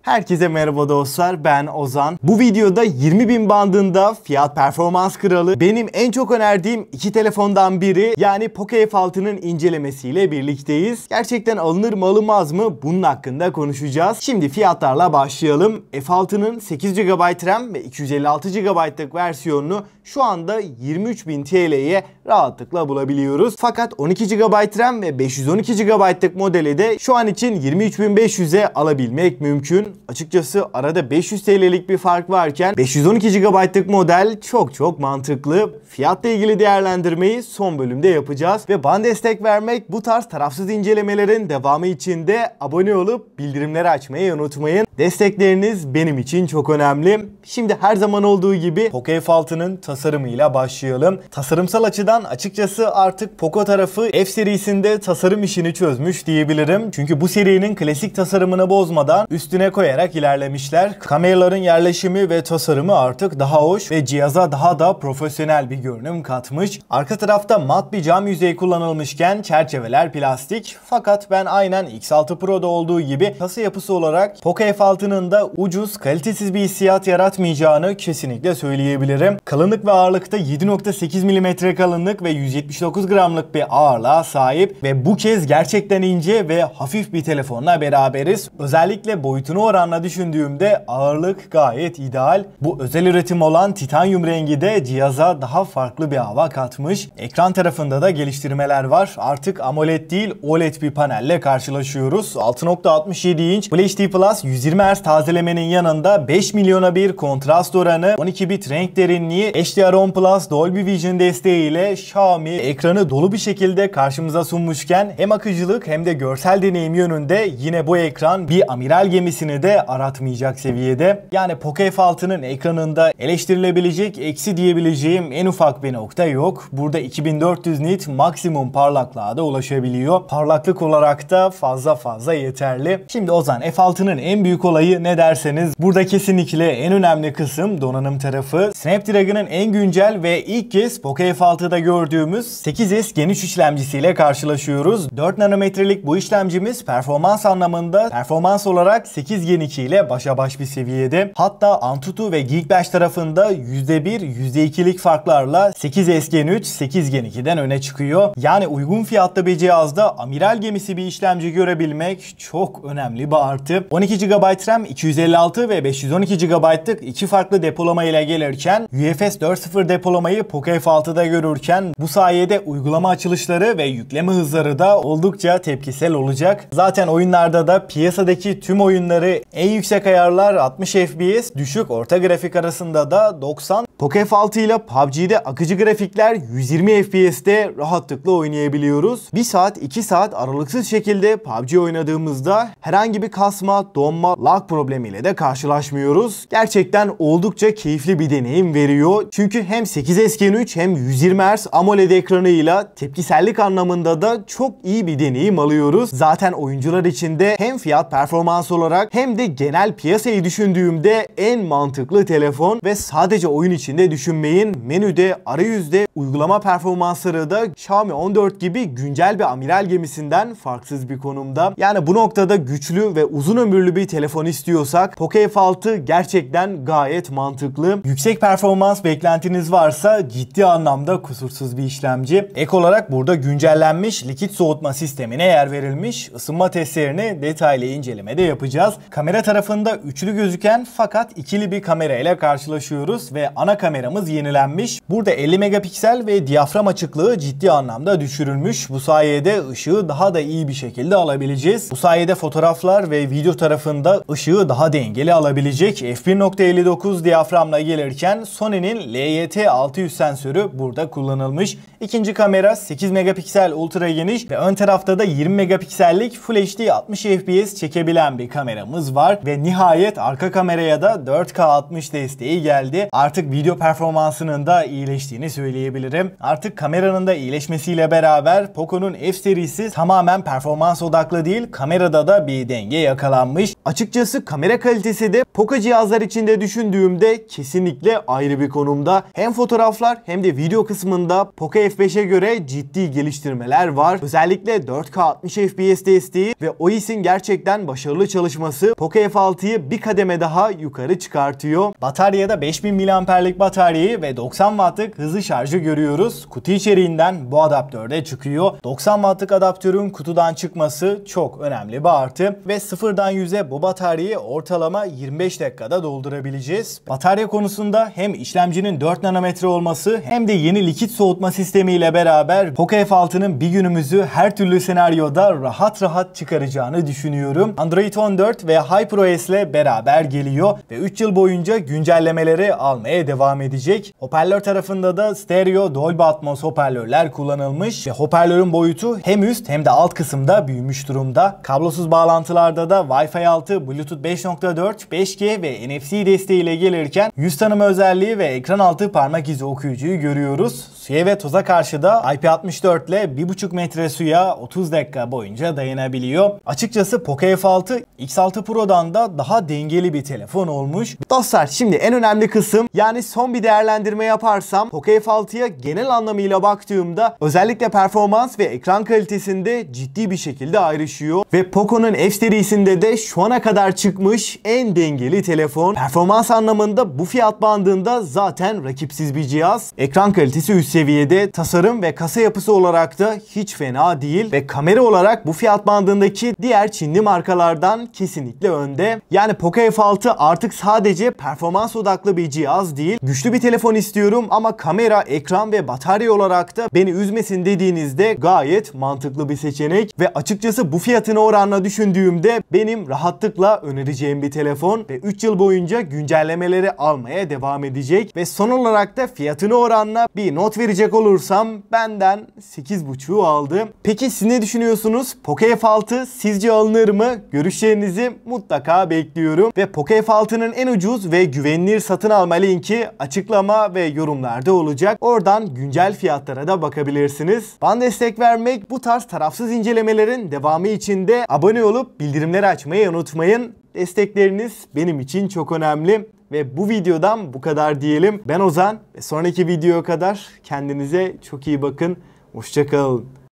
Herkese merhaba dostlar, ben Ozan. Bu videoda 20.000 bandında fiyat performans kralı, benim en çok önerdiğim iki telefondan biri yani Poco F6'nın incelemesiyle birlikteyiz. Gerçekten alınır mı alınmaz mı bunun hakkında konuşacağız. Şimdi fiyatlarla başlayalım. F6'nın 8 GB RAM ve 256 GB'lık versiyonunu şu anda 23.000 TL'ye rahatlıkla bulabiliyoruz. Fakat 12 GB RAM ve 512 GB'lık modeli de şu an için 23.500'e alabilmek mümkün. Açıkçası arada 500 TL'lik bir fark varken 512 GB'lık model çok mantıklı. Fiyatla ilgili değerlendirmeyi son bölümde yapacağız ve bana destek vermek, bu tarz tarafsız incelemelerin devamı için de abone olup bildirimleri açmayı unutmayın. Destekleriniz benim için çok önemli. Şimdi her zaman olduğu gibi Poco F6'nın tasarımıyla başlayalım. Tasarımsal açıdan açıkçası artık Poco tarafı F serisinde tasarım işini çözmüş diyebilirim. Çünkü bu serinin klasik tasarımını bozmadan üstüne koyarak ilerlemişler. Kameraların yerleşimi ve tasarımı artık daha hoş ve cihaza daha da profesyonel bir görünüm katmış. Arka tarafta mat bir cam yüzey kullanılmışken çerçeveler plastik. Fakat ben aynen X6 Pro'da olduğu gibi kasa yapısı olarak Poco F6'nın da ucuz, kalitesiz bir hissiyat yaratmayacağını kesinlikle söyleyebilirim. Kalınlık ve ağırlıkta 7.8 mm kalınlık ve 179 gramlık bir ağırlığa sahip ve bu kez gerçekten ince ve hafif bir telefonla beraberiz. Özellikle boyutunu oranla düşündüğümde ağırlık gayet ideal. Bu özel üretim olan titanyum rengi de cihaza daha farklı bir hava katmış. Ekran tarafında da geliştirmeler var. Artık AMOLED değil OLED bir panelle karşılaşıyoruz. 6.67 inç Full HD Plus 120 Hz tazelemenin yanında 5 milyona bir kontrast oranı, 12 bit renk derinliği, HDR10 Plus Dolby Vision desteğiyle Xiaomi ekranı dolu bir şekilde karşımıza sunmuşken hem akıcılık hem de görsel deneyim yönünde yine bu ekran bir amiral gemisini de aratmayacak seviyede. Yani Poco F6'nın ekranında eleştirilebilecek, eksi diyebileceğim en ufak bir nokta yok. Burada 2400 nit maksimum parlaklığa da ulaşabiliyor. Parlaklık olarak da fazla yeterli. Şimdi Ozan, F6'nın en büyük olayı ne derseniz, burada kesinlikle en önemli kısım donanım tarafı. Snapdragon'ın en güncel ve ilk kez Poco F6'da gördüğümüz 8S Gen 3 işlemcisiyle karşılaşıyoruz. 4 nanometrelik bu işlemcimiz performans anlamında performans olarak 8 Gen 2 ile başa baş bir seviyede. Hatta Antutu ve Geekbench tarafında %1, %2'lik farklarla 8S Gen 3, 8 Gen 2'den öne çıkıyor. Yani uygun fiyatlı bir cihazda amiral gemisi bir işlemci görebilmek çok önemli bir artı. 12 GB RAM, 256 ve 512 GB'lık iki farklı depolama ile gelirken UFS 4.0 depolamayı Poco F6'da görürken bu sayede uygulama açılışları ve yükleme hızları da oldukça tepkisel olacak. Zaten oyunlarda da piyasadaki tüm oyunları en yüksek ayarlar 60 FPS, düşük orta grafik arasında da 90. Poco F6 ile PUBG'de akıcı grafikler 120 FPS'te rahatlıkla oynayabiliyoruz. 1 saat 2 saat aralıksız şekilde PUBG oynadığımızda herhangi bir kasma, donma, lag problemiyle de karşılaşmıyoruz. Gerçekten oldukça keyifli bir deneyim veriyor. Çünkü hem 8S Gen 3 hem 120 Hz AMOLED ekranıyla tepkisellik anlamında da çok iyi bir deneyim alıyoruz. Zaten oyuncular için de hem fiyat performans olarak hem de genel piyasayı düşündüğümde en mantıklı telefon ve sadece oyun içinde düşünmeyin. Menüde, arayüzde, uygulama performansları da Xiaomi 14 gibi güncel bir amiral gemisinden farksız bir konumda. Yani bu noktada güçlü ve uzun ömürlü bir telefon istiyorsak Poco F6 gerçekten gayet mantıklı. Yüksek performans beklentiniz varsa ciddi anlamda kusursuz bir işlemci. Ek olarak burada güncellenmiş likit soğutma sistemine yer verilmiş. Isınma testlerini detaylı incelemede yapacağız. Kamera tarafında üçlü gözüken fakat ikili bir kamera ile karşılaşıyoruz ve ana kameramız yenilenmiş. Burada 50 megapiksel ve diyafram açıklığı ciddi anlamda düşürülmüş. Bu sayede ışığı daha da iyi bir şekilde alabileceğiz. Bu sayede fotoğraflar ve video tarafında ışığı daha dengeli alabilecek. f1.59 diyaframla gelirken Sony'nin LYT600 sensörü burada kullanılmış. İkinci kamera 8 megapiksel ultra geniş ve ön tarafta da 20 megapiksellik Full HD 60 FPS çekebilen bir kameramız var ve nihayet arka kameraya da 4K 60 desteği geldi. Artık video performansının da iyileştiğini söyleyebilirim. Artık kameranın da iyileşmesiyle beraber Poco'nun F serisi tamamen performans odaklı değil, kamerada da bir denge yakalanmış. Açıkçası kamera kalitesi de Poco cihazlar içinde düşündüğümde kesinlikle ayrı bir konumda. Hem fotoğraflar hem de video kısmında Poco F5'e göre ciddi geliştirmeler var. Özellikle 4K 60 FPS desteği ve OIS'in gerçekten başarılı çalışması Poco F6'yı bir kademe daha yukarı çıkartıyor. Bataryada 5000 mAh'lik bataryayı ve 90 Watt'lık hızlı şarjı görüyoruz. Kutu içeriğinden bu adaptörde çıkıyor. 90 Watt'lık adaptörün kutudan çıkması çok önemli bir artı ve sıfırdan 100'e bu bataryayı ortalama 25 dakikada doldurabileceğiz. Batarya konusunda hem işlemcinin 4 nanometre olması hem de yeni likit soğutma sistemiyle beraber Poco F6'nın bir günümüzü her türlü senaryoda rahat çıkaracağını düşünüyorum. Android 14 ve HyperOS ile beraber geliyor ve 3 yıl boyunca güncellemeleri almaya devam edecek. Hoparlör tarafında da stereo Dolby Atmos hoparlörler kullanılmış ve hoparlörün boyutu hem üst hem de alt kısımda büyümüş durumda. Kablosuz bağlantılarda da Wi-Fi 6, Bluetooth 5.4, 5G ve NFC desteğiyle gelirken yüz tanıma özelliği ve ekran altı parmak izi okuyucuyu görüyoruz. Suya ve toza karşı da IP64 ile 1,5 metre suya 30 dakika boyunca dayanabiliyor. Açıkçası Poco F6 X6 Pro'dan da daha dengeli bir telefon olmuş. Dostlar, şimdi en önemli kısım, yani son bir değerlendirme yaparsam Poco F6'ya genel anlamıyla baktığımda özellikle performans ve ekran kalitesinde ciddi bir şekilde ayrışıyor. Ve Poco'nun F serisinde de şu ana kadar çıkmış en dengeli telefon. Performans anlamında bu fiyat bandında zaten rakipsiz bir cihaz. Ekran kalitesi üst seviyede, tasarım ve kasa yapısı olarak da hiç fena değil ve kamera olarak bu fiyat bandındaki diğer Çinli markalardan kesinlikle önde. Yani Poco F6 artık sadece performans odaklı bir cihaz değil. Güçlü bir telefon istiyorum ama kamera, ekran ve batarya olarak da beni üzmesin dediğinizde gayet mantıklı bir seçenek ve açıkçası bu fiyatına oranla düşündüğümde benim rahatlıkla önereceğim bir telefon ve 3 yıl boyunca güncellemeleri almaya devam edecek ve son olarak da fiyatına oranla bir not verecek olursam benden 8.5'u aldı. Peki siz ne düşünüyorsunuz? Poco F6 sizce alınır mı? Görüşlerinizi mutlaka bekliyorum ve Poco F6'nın en ucuz ve güvenilir satın alma linki açıklama ve yorumlarda olacak. Oradan güncel fiyatlara da bakabilirsiniz. Bana destek vermek, bu tarz tarafsız incelemelerin devamı için de abone olup bildirimleri açmayı unutmayın. Destekleriniz benim için çok önemli. Ve bu videodan bu kadar diyelim. Ben Ozan ve sonraki videoya kadar kendinize çok iyi bakın. Hoşça kalın.